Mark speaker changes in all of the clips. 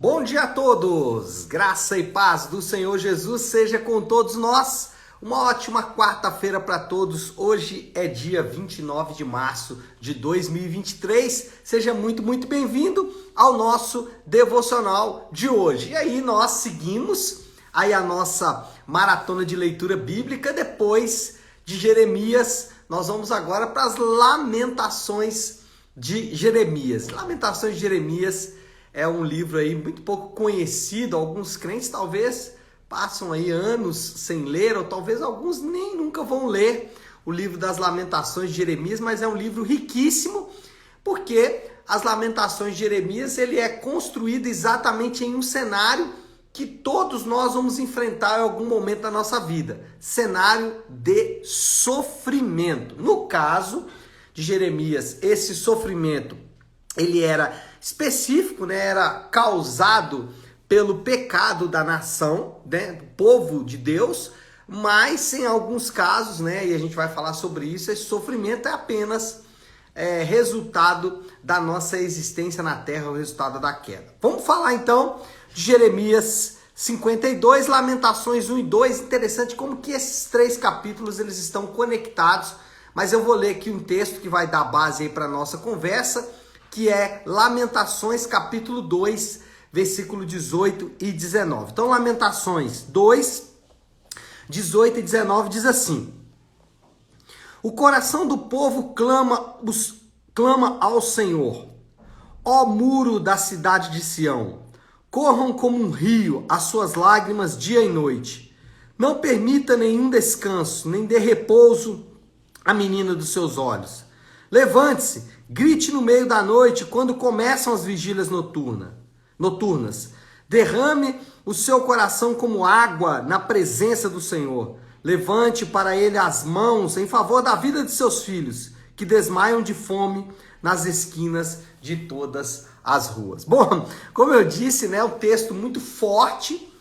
Speaker 1: Bom dia a todos! Graça e paz do Senhor Jesus seja com todos nós. Uma ótima quarta-feira para todos. Hoje é dia 29 de março de 2023. Seja muito bem-vindo ao nosso devocional de hoje. E aí nós seguimos aí a nossa maratona de leitura bíblica. Depois de Jeremias, nós vamos agora para as Lamentações de Jeremias. Lamentações de Jeremias é um livro aí muito pouco conhecido. Alguns crentes talvez passam aí anos sem ler, ou talvez alguns nem nunca vão ler o livro das Lamentações de Jeremias, mas é um livro riquíssimo, porque as Lamentações de Jeremias ele é construído exatamente em um cenário que todos nós vamos enfrentar em algum momento da nossa vida, cenário de sofrimento. No caso de Jeremias, esse sofrimento ele era específico, né? Era causado pelo pecado da nação, né? Do povo de Deus, mas em alguns casos, né? E a gente vai falar sobre isso, esse sofrimento é apenas resultado da nossa existência na terra, o resultado da queda. Vamos falar então de Jeremias 52, Lamentações 1 e 2. Interessante como que esses três capítulos eles estão conectados, mas eu vou ler aqui um texto que vai dar base aí para a nossa conversa, que é Lamentações capítulo 2, versículo 18 e 19. Então, Lamentações 2, 18 e 19 diz assim: O coração do povo clama ao Senhor. Ó muro da cidade de Sião, corram como um rio as suas lágrimas dia e noite. Não permita nenhum descanso, nem dê repouso à menina dos seus olhos. Levante-se, grite no meio da noite, quando começam as vigílias noturnas. Derrame o seu coração como água na presença do Senhor. Levante para ele as mãos em favor da vida de seus filhos, que desmaiam de fome nas esquinas de todas as ruas. Bom, como eu disse, né, um texto muito forte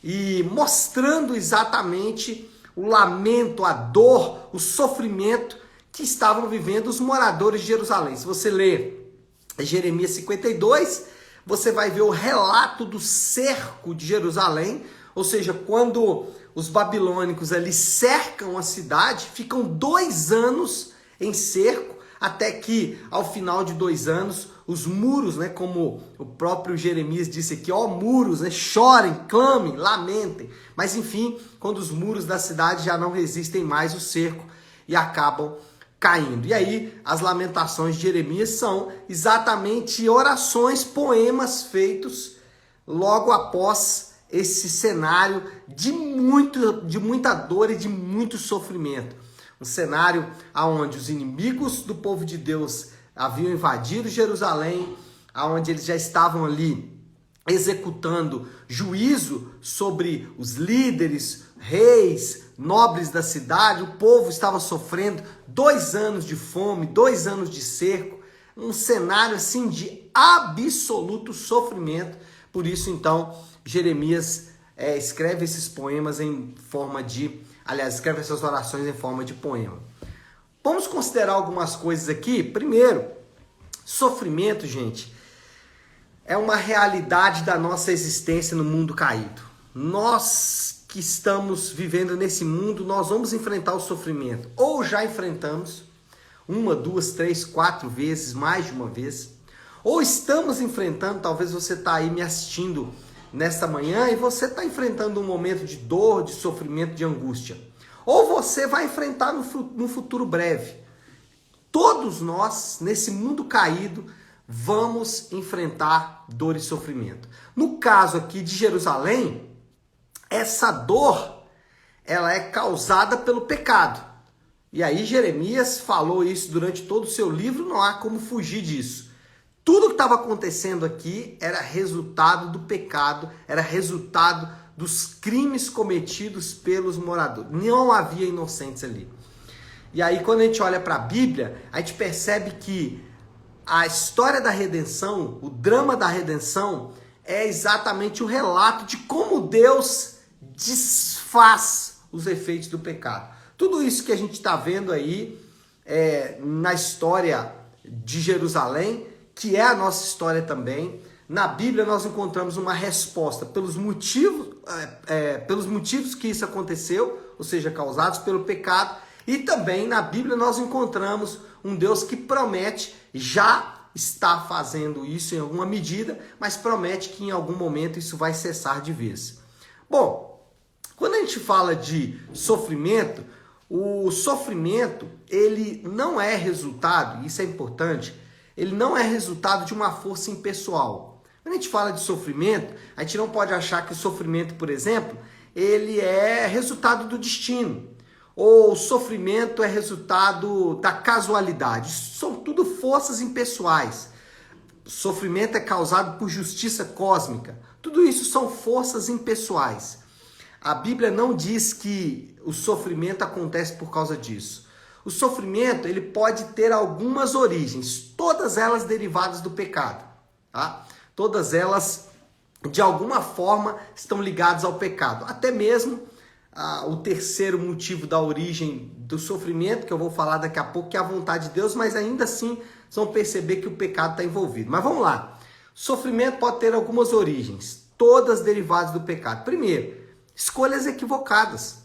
Speaker 1: e mostrando exatamente o lamento, a dor, o sofrimento que estavam vivendo os moradores de Jerusalém. Se você ler Jeremias 52, você vai ver o relato do cerco de Jerusalém, ou seja, quando os babilônicos ali cercam a cidade, ficam 2 anos em cerco, até que ao final de 2 anos, os muros, né, como o próprio Jeremias disse aqui, ó muros, né, chorem, clamem, lamentem. Mas enfim, quando os muros da cidade já não resistem mais o cerco e acabam caindo. E aí, as Lamentações de Jeremias são exatamente orações, poemas feitos logo após esse cenário de muita dor e de muito sofrimento. Um cenário onde os inimigos do povo de Deus haviam invadido Jerusalém, onde eles já estavam ali executando juízo sobre os líderes, reis, nobres da cidade. O povo estava sofrendo 2 anos de fome, 2 anos de cerco, um cenário assim de absoluto sofrimento. Por isso, então, Jeremias escreve esses poemas em forma de... Aliás, escreve essas orações em forma de poema. Vamos considerar algumas coisas aqui. Primeiro, sofrimento, gente, é uma realidade da nossa existência no mundo caído. Nós que estamos vivendo nesse mundo, nós vamos enfrentar o sofrimento. Ou já enfrentamos 1, 2, 3, 4 vezes, mais de uma vez. Ou estamos enfrentando, talvez você está aí me assistindo nesta manhã e você está enfrentando um momento de dor, de sofrimento, de angústia. Ou você vai enfrentar no futuro breve. Todos nós, nesse mundo caído, vamos enfrentar dor e sofrimento. No caso aqui de Jerusalém, essa dor, ela é causada pelo pecado. E aí Jeremias falou isso durante todo o seu livro, não há como fugir disso. Tudo que estava acontecendo aqui era resultado do pecado, era resultado dos crimes cometidos pelos moradores. Não havia inocentes ali. E aí quando a gente olha para a Bíblia, a gente percebe que a história da redenção, o drama da redenção, é exatamente o relato de como Deus desfaz os efeitos do pecado. Tudo isso que a gente está vendo aí na história de Jerusalém, que é a nossa história também, na Bíblia nós encontramos uma resposta pelos motivos que isso aconteceu, ou seja, causados pelo pecado, e também na Bíblia nós encontramos um Deus que promete, já está fazendo isso em alguma medida, mas promete que em algum momento isso vai cessar de vez. Bom, quando a gente fala de sofrimento, o sofrimento, ele não é resultado, isso é importante, ele não é resultado de uma força impessoal. Quando a gente fala de sofrimento, a gente não pode achar que o sofrimento, por exemplo, ele é resultado do destino, ou o sofrimento é resultado da casualidade. São tudo forças impessoais. O sofrimento é causado por justiça cósmica. Tudo isso são forças impessoais. A Bíblia não diz que o sofrimento acontece por causa disso. O sofrimento, ele pode ter algumas origens, todas elas derivadas do pecado, tá? Todas elas, de alguma forma, estão ligadas ao pecado. Até mesmo o terceiro motivo da origem do sofrimento, que eu vou falar daqui a pouco, que é a vontade de Deus, mas ainda assim, vocês vão perceber que o pecado está envolvido. Mas vamos lá. Sofrimento pode ter algumas origens, todas derivadas do pecado. Primeiro, escolhas equivocadas.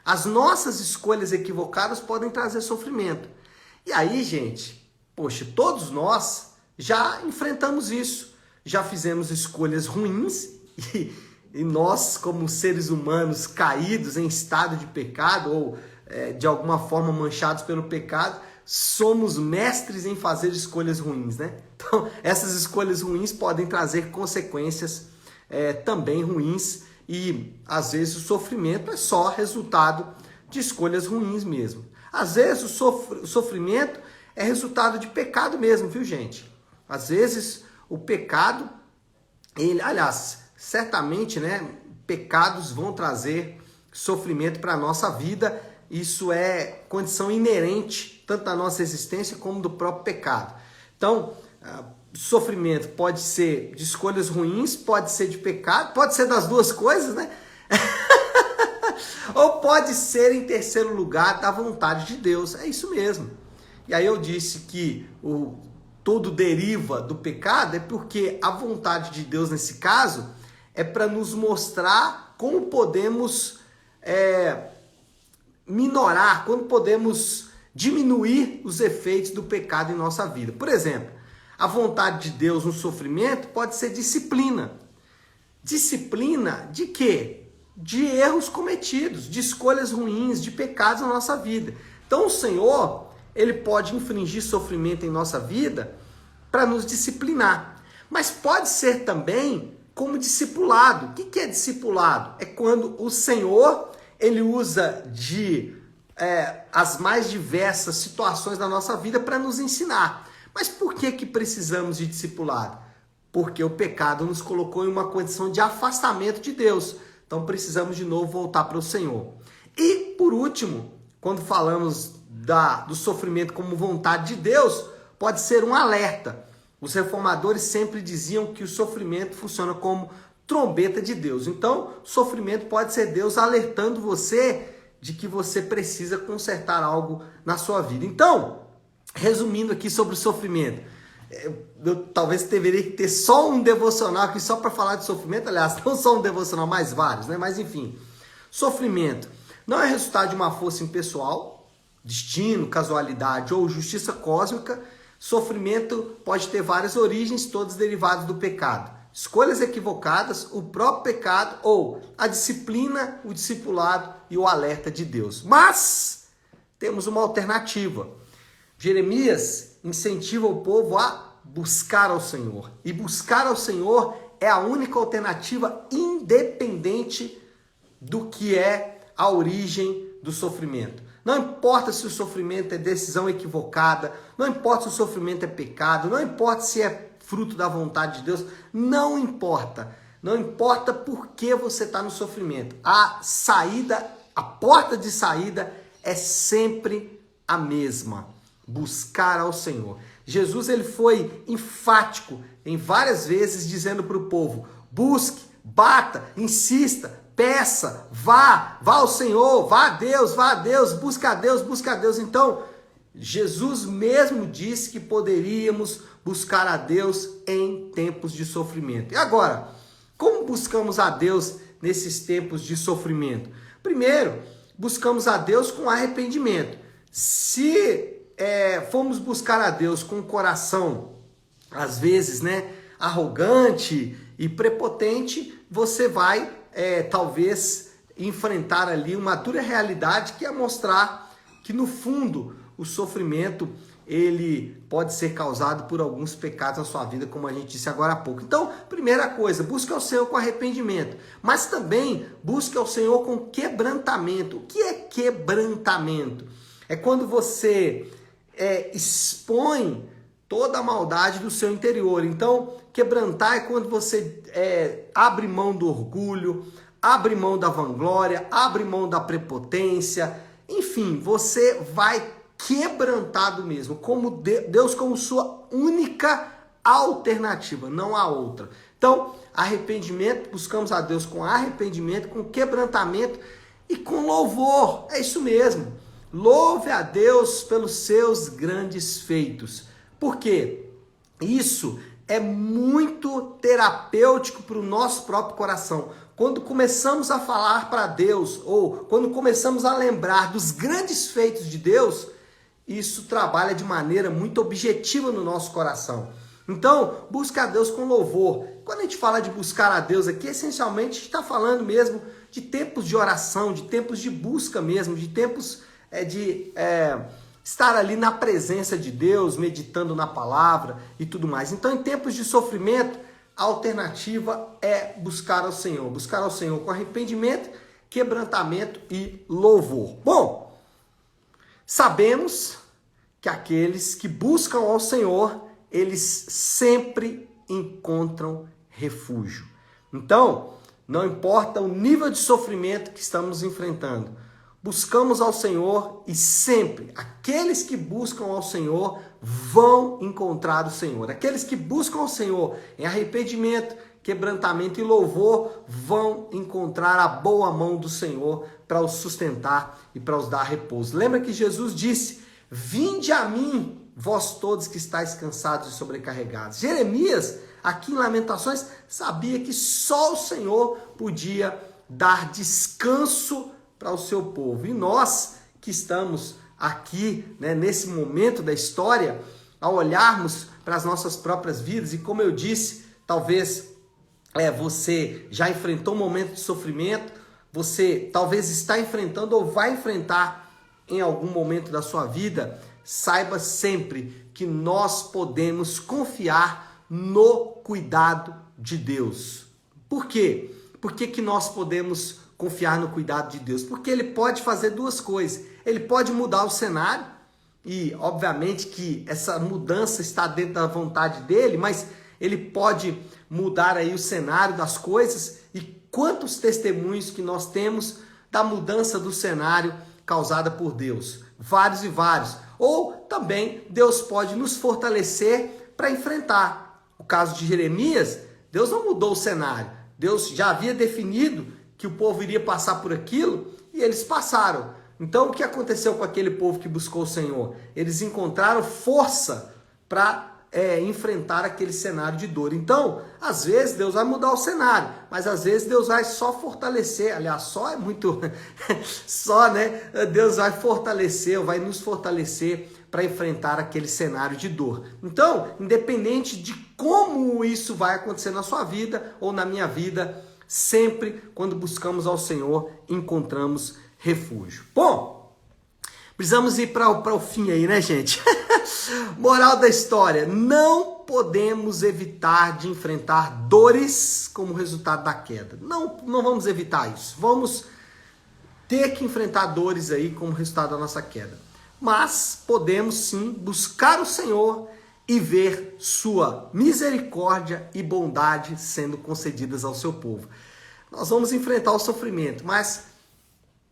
Speaker 1: As nossas escolhas equivocadas podem trazer sofrimento. E aí, gente, poxa, todos nós já enfrentamos isso. Já fizemos escolhas ruins e nós, como seres humanos caídos em estado de pecado ou de alguma forma manchados pelo pecado, somos mestres em fazer escolhas ruins, né? Então, essas escolhas ruins podem trazer consequências também ruins. E às vezes o sofrimento é só resultado de escolhas ruins mesmo. Às vezes o sofrimento é resultado de pecado mesmo, viu, gente? Às vezes o pecado, aliás, certamente, né, pecados vão trazer sofrimento para a nossa vida. Isso é condição inerente tanto da nossa existência como do próprio pecado. Então, sofrimento pode ser de escolhas ruins, pode ser de pecado, pode ser das duas coisas, né? Ou pode ser, em terceiro lugar, da vontade de Deus. É isso mesmo. E aí eu disse que tudo deriva do pecado, é porque a vontade de Deus, nesse caso, é para nos mostrar como podemos minorar, como podemos diminuir os efeitos do pecado em nossa vida. Por exemplo, a vontade de Deus no sofrimento pode ser disciplina. Disciplina de quê? De erros cometidos, de escolhas ruins, de pecados na nossa vida. Então o Senhor, ele pode infligir sofrimento em nossa vida para nos disciplinar. Mas pode ser também como discipulado. O que é discipulado? É quando o Senhor, ele usa as mais diversas situações da nossa vida para nos ensinar. Mas por que precisamos de discipulado? Porque o pecado nos colocou em uma condição de afastamento de Deus. Então precisamos de novo voltar para o Senhor. E por último, quando falamos do sofrimento como vontade de Deus, pode ser um alerta. Os reformadores sempre diziam que o sofrimento funciona como trombeta de Deus. Então, sofrimento pode ser Deus alertando você de que você precisa consertar algo na sua vida. Então, resumindo aqui sobre o sofrimento, eu talvez deveria ter só um devocional aqui só para falar de sofrimento, aliás, não só um devocional, mas vários, né? Mas enfim, sofrimento não é resultado de uma força impessoal, destino, casualidade ou justiça cósmica. Sofrimento pode ter várias origens, todas derivadas do pecado. Escolhas equivocadas, o próprio pecado ou a disciplina, o discipulado e o alerta de Deus. Mas temos uma alternativa. Jeremias incentiva o povo a buscar ao Senhor. E buscar ao Senhor é a única alternativa independente do que é a origem do sofrimento. Não importa se o sofrimento é decisão equivocada, não importa se o sofrimento é pecado, não importa se é fruto da vontade de Deus, não importa. Não importa por que você está no sofrimento. A porta de saída é sempre a mesma. Buscar ao Senhor. Jesus, ele foi enfático em várias vezes dizendo para o povo: busque, bata, insista, peça, vá ao Senhor, vá a Deus, busca a Deus, busca a Deus. Então, Jesus mesmo disse que poderíamos buscar a Deus em tempos de sofrimento. E agora, como buscamos a Deus nesses tempos de sofrimento? Primeiro, buscamos a Deus com arrependimento. Se formos buscar a Deus com o coração, às vezes, arrogante e prepotente, você vai talvez enfrentar ali uma dura realidade que é mostrar que no fundo o sofrimento ele pode ser causado por alguns pecados na sua vida, como a gente disse agora há pouco. Então, primeira coisa, busque ao Senhor com arrependimento, mas também busque ao Senhor com quebrantamento. O que é quebrantamento? É quando você expõe toda a maldade do seu interior. Então, quebrantar é quando você abre mão do orgulho, abre mão da vanglória, abre mão da prepotência, enfim, você vai quebrantado mesmo, como Deus como sua única alternativa, não há outra. Então, arrependimento, buscamos a Deus com arrependimento, com quebrantamento e com louvor, é isso mesmo. Louve a Deus pelos seus grandes feitos. Por quê? Isso é muito terapêutico para o nosso próprio coração. Quando começamos a falar para Deus, ou quando começamos a lembrar dos grandes feitos de Deus, isso trabalha de maneira muito objetiva no nosso coração. Então, busque a Deus com louvor. Quando a gente fala de buscar a Deus aqui, essencialmente a gente está falando mesmo de tempos de oração, de tempos de busca mesmo, de tempos de estar ali na presença de Deus, meditando na palavra e tudo mais. Então, em tempos de sofrimento, a alternativa é buscar ao Senhor com arrependimento, quebrantamento e louvor. Bom, sabemos que aqueles que buscam ao Senhor, eles sempre encontram refúgio. Então, não importa o nível de sofrimento que estamos enfrentando, buscamos ao Senhor e sempre aqueles que buscam ao Senhor vão encontrar o Senhor. Aqueles que buscam ao Senhor em arrependimento, quebrantamento e louvor vão encontrar a boa mão do Senhor para os sustentar e para os dar repouso. Lembra que Jesus disse: vinde a mim, vós todos que estáis cansados e sobrecarregados. Jeremias, aqui em Lamentações, sabia que só o Senhor podia dar descanso para o seu povo. E nós que estamos aqui, nesse momento da história, ao olharmos para as nossas próprias vidas, e como eu disse, talvez você já enfrentou um momento de sofrimento, você talvez está enfrentando ou vai enfrentar em algum momento da sua vida, saiba sempre que nós podemos confiar no cuidado de Deus. Por quê? Por que nós podemos confiar no cuidado de Deus? Porque Ele pode fazer duas coisas. Ele pode mudar o cenário, e obviamente que essa mudança está dentro da vontade dele, mas Ele pode mudar aí o cenário das coisas. E quantos testemunhos que nós temos da mudança do cenário causada por Deus? Vários e vários. Ou também Deus pode nos fortalecer para enfrentar. O caso de Jeremias, Deus não mudou o cenário. Deus já havia definido que o povo iria passar por aquilo e eles passaram. Então, o que aconteceu com aquele povo que buscou o Senhor? Eles encontraram força para enfrentar aquele cenário de dor. Então, às vezes Deus vai mudar o cenário, mas às vezes Deus vai só fortalecer. Aliás, só é muito... Deus vai fortalecer, vai nos fortalecer para enfrentar aquele cenário de dor. Então, independente de como isso vai acontecer na sua vida ou na minha vida, sempre quando buscamos ao Senhor, encontramos refúgio. Bom, precisamos ir para o fim aí, né, gente? Moral da história: não podemos evitar de enfrentar dores como resultado da queda. Não vamos evitar isso. Vamos ter que enfrentar dores aí como resultado da nossa queda. Mas podemos sim buscar o Senhor e ver sua misericórdia e bondade sendo concedidas ao seu povo. Nós vamos enfrentar o sofrimento, mas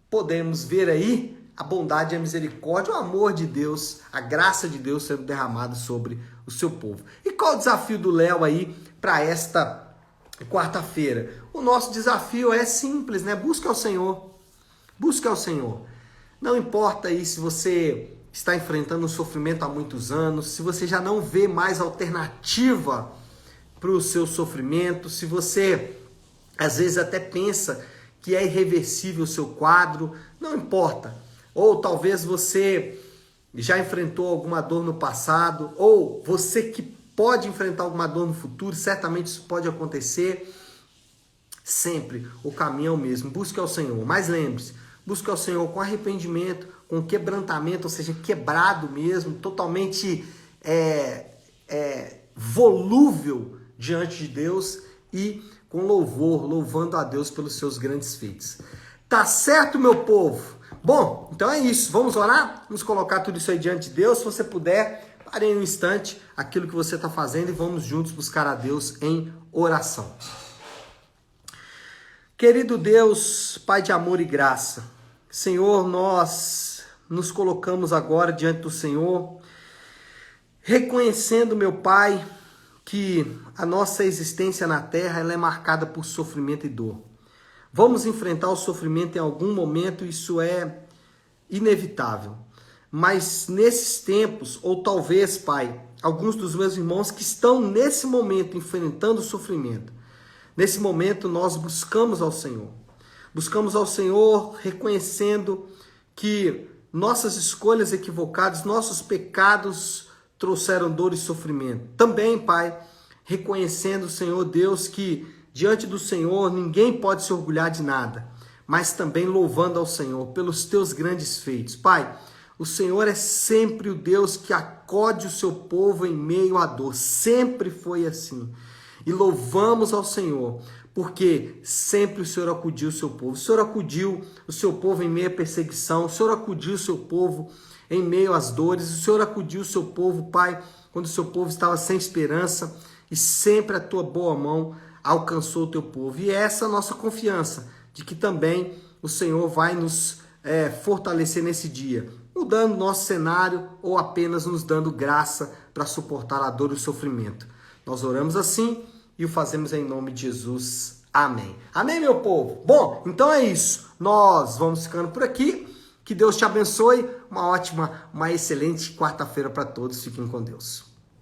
Speaker 1: podemos ver aí a bondade e a misericórdia, o amor de Deus, a graça de Deus sendo derramada sobre o seu povo. E qual o desafio do Léo aí para esta quarta-feira? O nosso desafio é simples, né? Busque ao Senhor. Busque ao Senhor. Não importa aí se você está enfrentando um sofrimento há muitos anos, se você já não vê mais alternativa para o seu sofrimento, se você às vezes até pensa que é irreversível o seu quadro, não importa. Ou talvez você já enfrentou alguma dor no passado, ou você que pode enfrentar alguma dor no futuro, certamente isso pode acontecer. Sempre o caminho é o mesmo, busque ao Senhor. Mas lembre-se, busque ao Senhor com arrependimento, com quebrantamento, ou seja, quebrado mesmo, totalmente volúvel diante de Deus e com louvor, louvando a Deus pelos seus grandes feitos. Tá certo, meu povo? Bom, então é isso. Vamos orar? Vamos colocar tudo isso aí diante de Deus. Se você puder, pare em um instante aquilo que você está fazendo e vamos juntos buscar a Deus em oração. Querido Deus, Pai de amor e graça, Senhor, nós nos colocamos agora diante do Senhor, reconhecendo, meu Pai, que a nossa existência na terra ela é marcada por sofrimento e dor. Vamos enfrentar o sofrimento em algum momento, isso é inevitável. Mas nesses tempos, ou talvez, Pai, alguns dos meus irmãos que estão nesse momento enfrentando o sofrimento, nesse momento nós buscamos ao Senhor. Buscamos ao Senhor reconhecendo que nossas escolhas equivocadas, nossos pecados trouxeram dor e sofrimento. Também, Pai, reconhecendo, Senhor Deus, que diante do Senhor ninguém pode se orgulhar de nada, mas também louvando ao Senhor pelos teus grandes feitos. Pai, o Senhor é sempre o Deus que acode o seu povo em meio à dor. Sempre foi assim. E louvamos ao Senhor, porque sempre o Senhor acudiu o seu povo. O Senhor acudiu o seu povo em meio à perseguição. O Senhor acudiu o seu povo em meio às dores. O Senhor acudiu o seu povo, Pai, quando o seu povo estava sem esperança. E sempre a tua boa mão alcançou o teu povo. E essa é a nossa confiança, de que também o Senhor vai nos fortalecer nesse dia, mudando nosso cenário ou apenas nos dando graça para suportar a dor e o sofrimento. Nós oramos assim e o fazemos em nome de Jesus. Amém. Amém, meu povo? Bom, então é isso. Nós vamos ficando por aqui. Que Deus te abençoe. Uma excelente quarta-feira para todos. Fiquem com Deus.